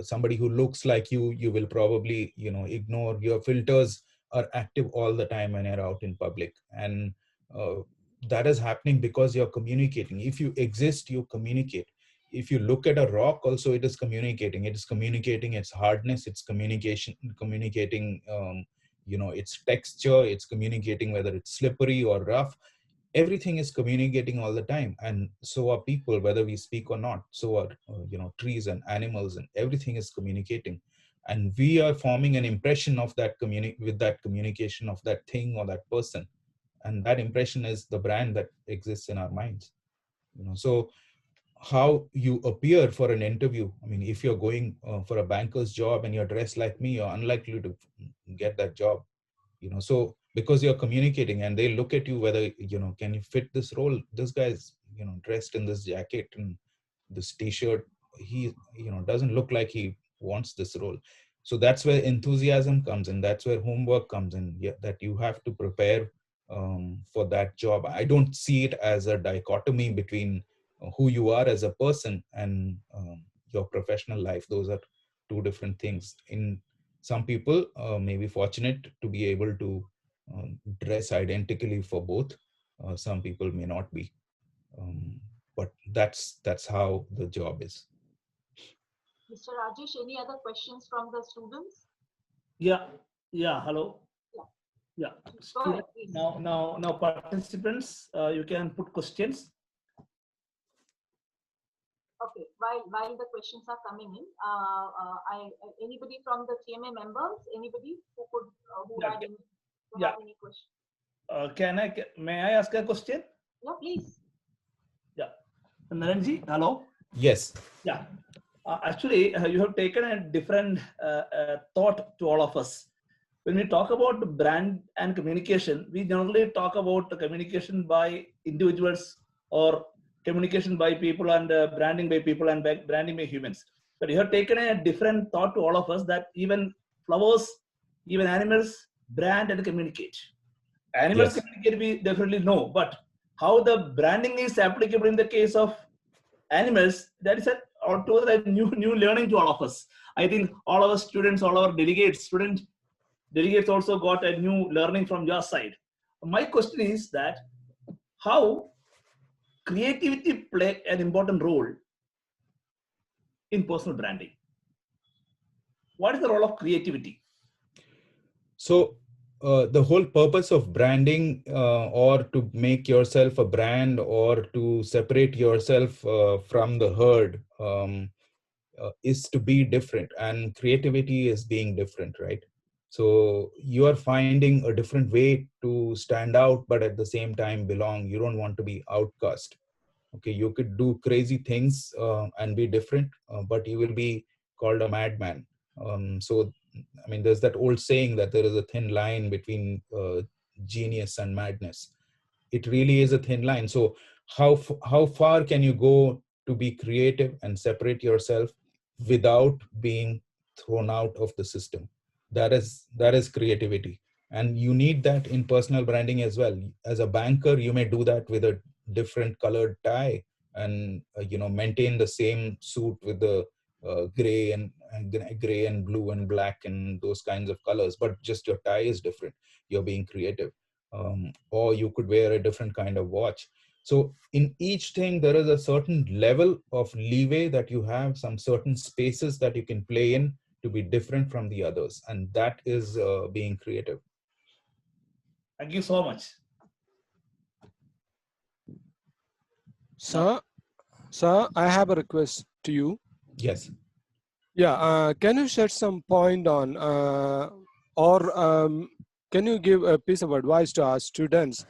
somebody who looks like you will probably, ignore. Your filters are active all the time when you're out in public. And uh, that is happening because you're communicating. If you exist, you communicate. If you look at a rock also, it is communicating. It is communicating its hardness, its communicating its texture, it's communicating whether it's slippery or rough. Everything is communicating all the time, and so are people, whether we speak or not. So are trees and animals, and everything is communicating, and we are forming an impression of that with that communication of that thing or that person, and that impression is the brand that exists in our minds. So how you appear for an interview, I mean, if you're going for a banker's job and you're dressed like me, you're unlikely to get that job. So because you're communicating, and they look at you whether can you fit this role. This guy's dressed in this jacket and this t-shirt, he doesn't look like he wants this role. So that's where enthusiasm comes in, that's where homework comes in, that you have to prepare for that job. I don't see it as a dichotomy between who you are as a person and your professional life. Those are two different things. In some people may be fortunate to be able to dress identically for both. Some people may not be. But that's how the job is. Mr. Rajesh, any other questions from the students? Yeah, hello. Yeah. Go ahead, please. Now, participants, you can put questions. Okay, while the questions are coming in, anybody from the TMA members, anybody who could have any question? May I ask a question? Yeah, please. Yeah, Narenji, hello. Yes. Yeah, actually, you have taken a different thought to all of us. When we talk about brand and communication, we generally talk about the communication by individuals or communication by people and branding by people and branding by humans. But you have taken a different thought to all of us that even flowers, even animals brand and communicate. Animals communicate, we definitely know, but how the branding is applicable in the case of animals, that is altogether new learning to all of us. I think all our students, all our delegates also got a new learning from your side. My question is that how creativity play an important role in personal branding. What is the role of creativity? So the whole purpose of branding or to make yourself a brand or to separate yourself from the herd is to be different, and creativity is being different, right? So you are finding a different way to stand out, but at the same time belong. You don't want to be outcast. Okay, you could do crazy things and be different, but you will be called a madman. So I mean, there's that old saying that there is a thin line between genius and madness. It really is a thin line. So how far can you go to be creative and separate yourself without being thrown out of the system? That is creativity, and you need that in personal branding as well. As a banker, you may do that with a different colored tie and maintain the same suit with the gray and blue and black and those kinds of colors, but just your tie is different. You're being creative. Or you could wear a different kind of watch. So in each thing, there is a certain level of leeway that you have, some certain spaces that you can play in to be different from the others. And that is being creative. Thank you so much. Sir, I have a request to you. Yes. Yeah, can you shed some point on, can you give a piece of advice to our students?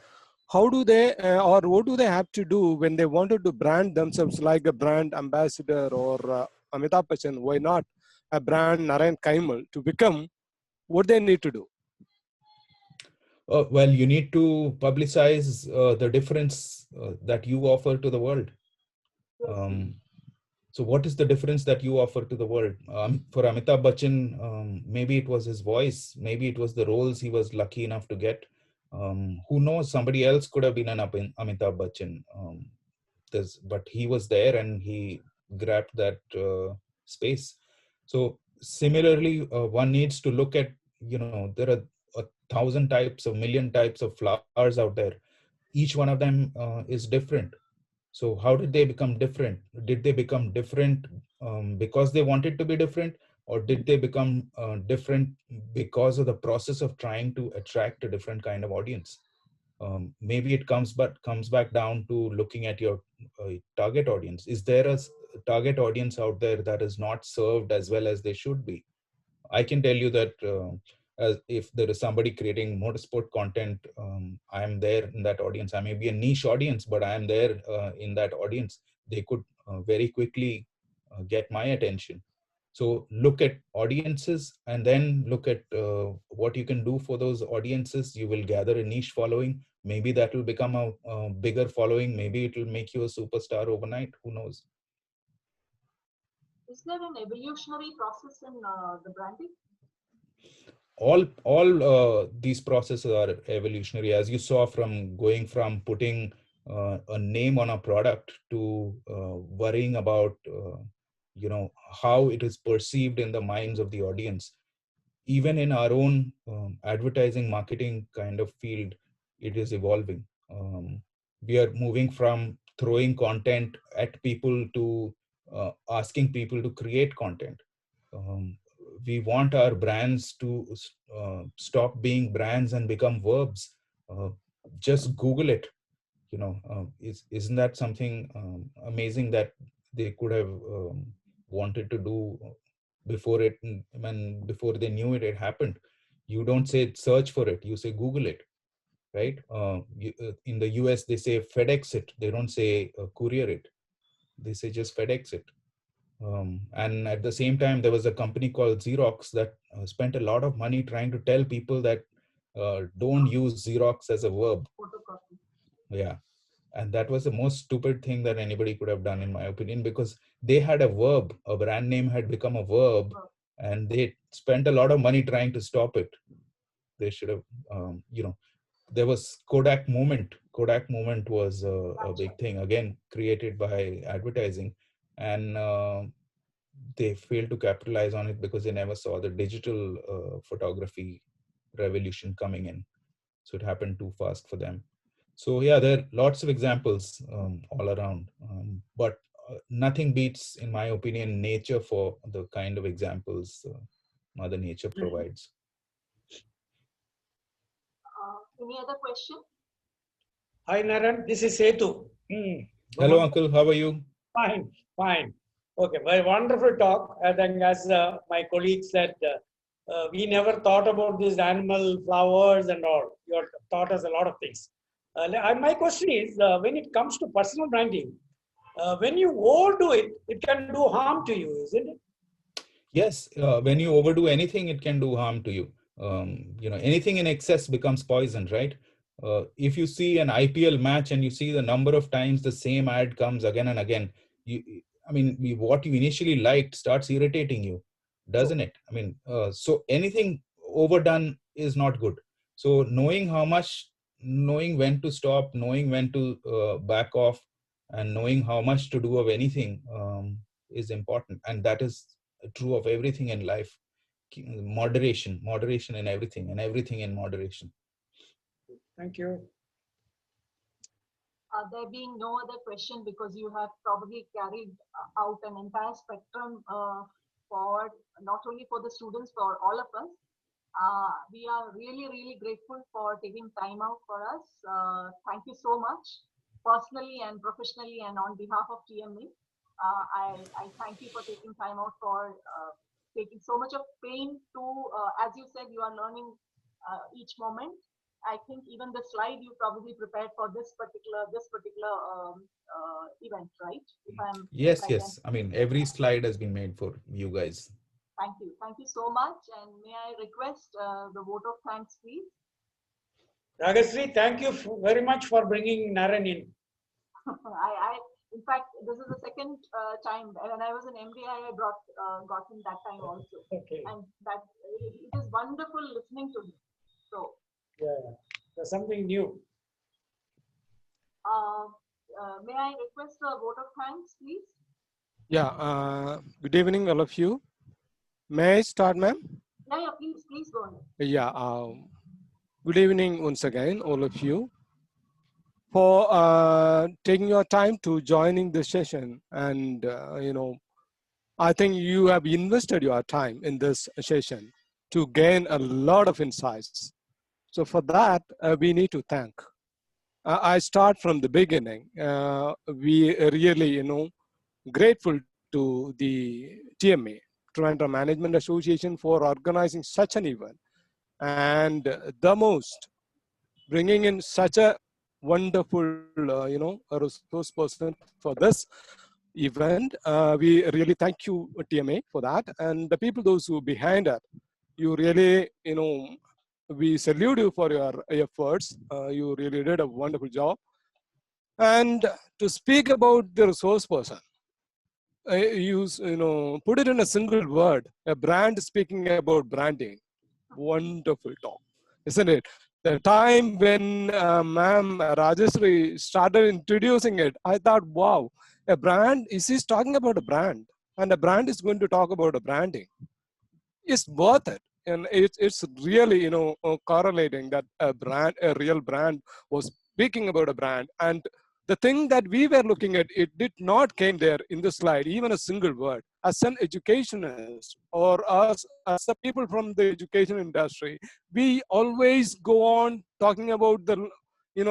How do they, or what do they have to do when they wanted to brand themselves like a brand ambassador or Amitabh Bachchan? Why not a brand Naren Kaimal to become what they need to do? Well, you need to publicize the difference that you offer to the world. So what is the difference that you offer to the world? For Amitabh Bachchan, maybe it was his voice, maybe it was the roles he was lucky enough to get. Who knows, somebody else could have been an Amitabh Bachchan. But he was there and he grabbed that space. So similarly, one needs to look at, there are 1,000 types, a million types of flowers out there. Each one of them is different. So how did they become different? Did they become different because they wanted to be different, or did they become different because of the process of trying to attract a different kind of audience? Maybe it comes back down to looking at your target audience. Is there a target audience out there that is not served as well as they should be? I can tell you that as if there is somebody creating motorsport content, I am there in that audience. I may be a niche audience, but I am there in that audience. They could very quickly get my attention. So look at audiences and then look at what you can do for those audiences. You will gather a niche following. Maybe that will become a bigger following. Maybe it will make you a superstar overnight. Who knows? Is there an evolutionary process in the branding? All these processes are evolutionary, as you saw, from going from putting a name on a product to worrying about how it is perceived in the minds of the audience. Even in our own advertising marketing kind of field, it is evolving. We are moving from throwing content at people to asking people to create content. We want our brands to stop being brands and become verbs. Just Google it. Isn't that something amazing that they could have wanted to do before they knew it had happened? You don't say search for it, you say Google it, right? In the US, they say FedEx it. They don't say courier it. They say just FedEx it. And at the same time, there was a company called Xerox that spent a lot of money trying to tell people that don't use Xerox as a verb. Photocopy. Yeah. And that was the most stupid thing that anybody could have done, in my opinion, because they had a verb. A brand name had become a verb, and they spent a lot of money trying to stop it. They should have, there was Kodak Moment. Kodak Moment was a big thing, again, created by advertising. And they failed to capitalize on it because they never saw the digital photography revolution coming in. So it happened too fast for them. So yeah, there are lots of examples all around, but nothing beats, in my opinion, nature for the kind of examples Mother Nature provides. Any other question? Hi, Naren. This is Setu. Hello, Uncle. How are you? Fine, fine. Okay, very wonderful talk. I think, as my colleague said, we never thought about these animal flowers and all. You have taught us a lot of things. My question is, when it comes to personal branding, when you overdo it, it can do harm to you, isn't it? Yes, when you overdo anything, it can do harm to you. Anything in excess becomes poison, right? If you see an IPL match and you see the number of times the same ad comes again and again, what you initially liked starts irritating you, doesn't it? So anything overdone is not good. So knowing when to stop, knowing when to back off, and knowing how much to do of anything is important, and that is true of everything in life. Moderation in everything, and everything in moderation. Thank you. There being no other question, because you have probably carried out an entire spectrum for not only for the students, for all of us. We are really, really grateful for taking time out for us. Thank you so much, personally and professionally, and on behalf of TMA. I thank you for taking time out, for taking so much of pain to, as you said, you are learning each moment. I think even the slide you probably prepared for this particular event, right? If I'm Yes, right, yes. I mean, every slide has been made for you guys. thank you so much. And may I request the vote of thanks, please? Ragashri, thank you very much for bringing Naren in. In fact, this is the second time. When I was in MDI, I got him that time also. Okay. And that it is wonderful listening to him. So, yeah, there's something new. may I request a vote of thanks, please? Yeah, good evening, all of you. May I start, ma'am? Yeah, please go ahead. Yeah, good evening once again, all of you, for taking your time to joining this session. And, I think you have invested your time in this session to gain a lot of insights. So for that, we need to thank. I start from the beginning. We really, grateful to the TMA, Trivandrum Management Association, for organizing such an event. And the most, bringing in such a wonderful, a resource person for this event. We really thank you, TMA, for that. And the people, those who behind it, you really, we salute you for your efforts. You really did a wonderful job. And to speak about the resource person, put it in a single word, a brand speaking about branding. Wonderful talk, isn't it? The time when ma'am Rajeshri started introducing it, I thought, wow, a brand, is he talking about a brand? And a brand is going to talk about a branding. It's worth it. And it's really, correlating that a real brand was speaking about a brand. And the thing that we were looking at, it did not came there in the slide, even a single word. As an educationist, or as a people from the education industry, we always go on talking about the,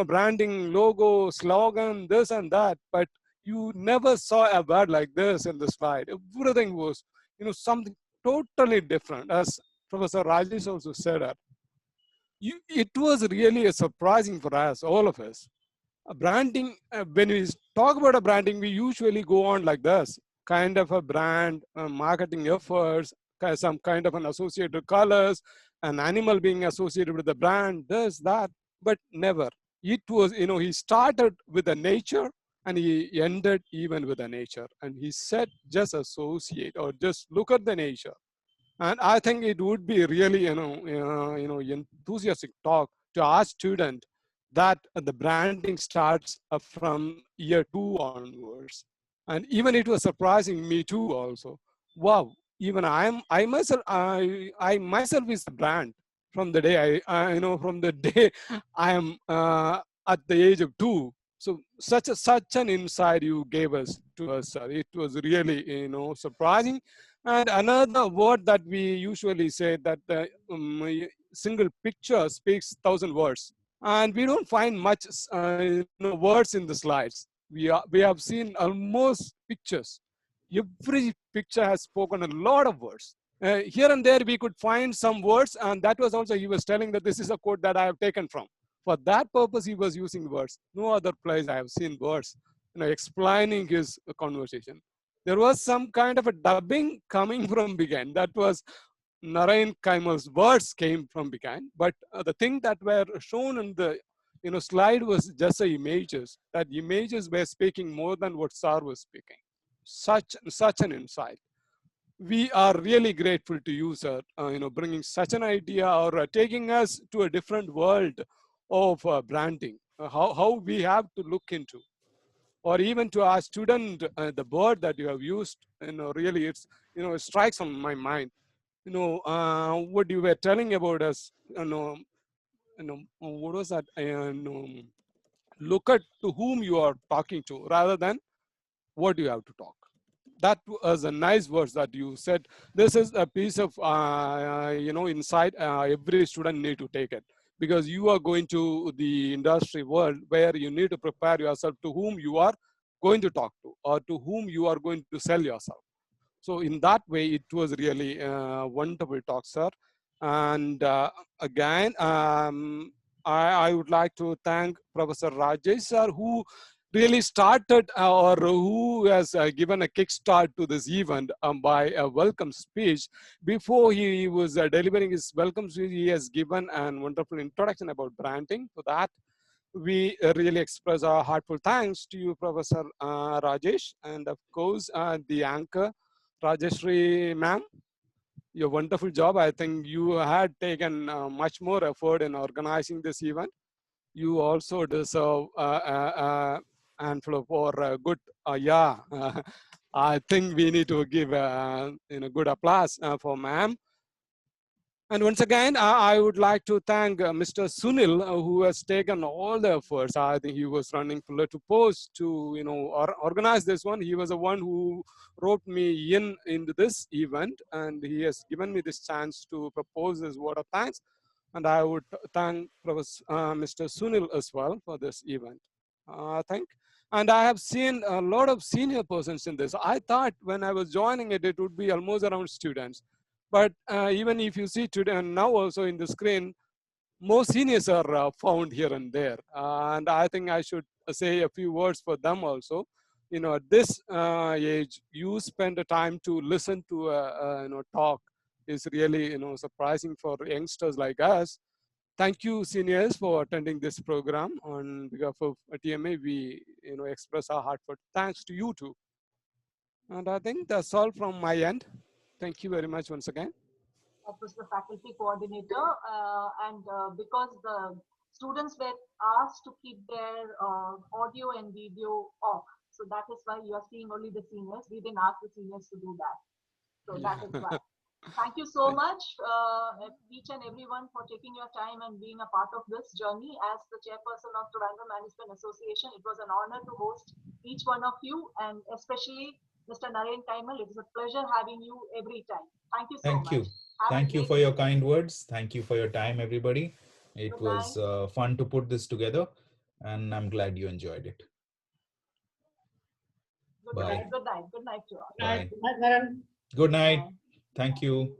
branding, logo, slogan, this and that, but you never saw a word like this in the slide. Everything was, something totally different. As Professor Rajesh also said that, it was really a surprising for us, all of us. Branding, when we talk about a branding, we usually go on like this, kind of a brand, marketing efforts, some kind of an associated colors, an animal being associated with the brand, this, that, but never. It was, he started with the nature and he ended even with the nature. And he said, just associate or just look at the nature. And I think it would be really, enthusiastic talk to our student that the branding starts from year 2 onwards. And even it was surprising me too also. Wow, even I myself is a brand from the day from the day I am at the age of 2. So such an insight you gave us to us, sir. It was really, surprising. And another word that we usually say that the single picture speaks 1,000 words. And we don't find much words in the slides. We have seen almost pictures. Every picture has spoken a lot of words. Here and there we could find some words, and that was also, he was telling that this is a quote that I have taken from. For that purpose, he was using words. No other place I have seen words, explaining his conversation. There was some kind of a dubbing coming from began. That was Naren Kaimal's words came from began, but the thing that were shown in the slide was just the images. That images were speaking more than what Sar was speaking. Such an insight. We are really grateful to you, sir. Bringing such an idea or taking us to a different world of branding. How we have to look into. or even to our student, the word that you have used, really it's, it strikes on my mind. What you were telling about us, what was that? Look at to whom you are talking to rather than what you have to talk. That was a nice words that you said. This is a piece of insight every student need to take it, because you are going to the industry world where you need to prepare yourself to whom you are going to talk to or to whom you are going to sell yourself. So in that way, it was really wonderful talk, sir. And again, I would like to thank Professor Rajesh, sir, who really started or who has given a kickstart to this event by a welcome speech. Before he was delivering his welcome speech, he has given a wonderful introduction about branding. For that, we really express our heartfelt thanks to you, Professor Rajesh, and of course, the anchor, Rajeshri ma'am. Your wonderful job. I think you had taken much more effort in organizing this event. You also deserve handful for good, I think we need to give good applause for ma'am. And once again, I would like to thank Mr. Sunil, who has taken all the efforts. I think he was running pillar to post to, organize this one. He was the one who wrote me into this event, and he has given me this chance to propose this word of thanks. And I would thank Mr. Sunil as well for this event. Thank. And I have seen a lot of senior persons in this. I thought when I was joining it, it would be almost around students. But even if you see today and now also in the screen, more seniors are found here and there. And I think I should say a few words for them also. At this age, you spend the time to listen to a talk is really surprising for youngsters like us. Thank you, seniors, for attending this program. On behalf of TMA, we express our heartfelt thanks to you too. And I think that's all from my end. Thank you very much once again. That was the faculty coordinator, and because the students were asked to keep their audio and video off, so that is why you are seeing only the seniors. We didn't ask the seniors to do that, so that is why. Thank you so much, each and everyone, for taking your time and being a part of this journey. As the chairperson of Trivandrum Management Association, it was an honor to host each one of you, and especially Mr. Naren Kaimal. It is a pleasure having you every time. Thank you so Thank much. you. Thank you for your kind words. Thank you for your time, everybody. It was fun to put this together, and I'm glad you enjoyed it. Good night. Good night. Good night to all. Bye. Good night, Naren. Good night. Thank you.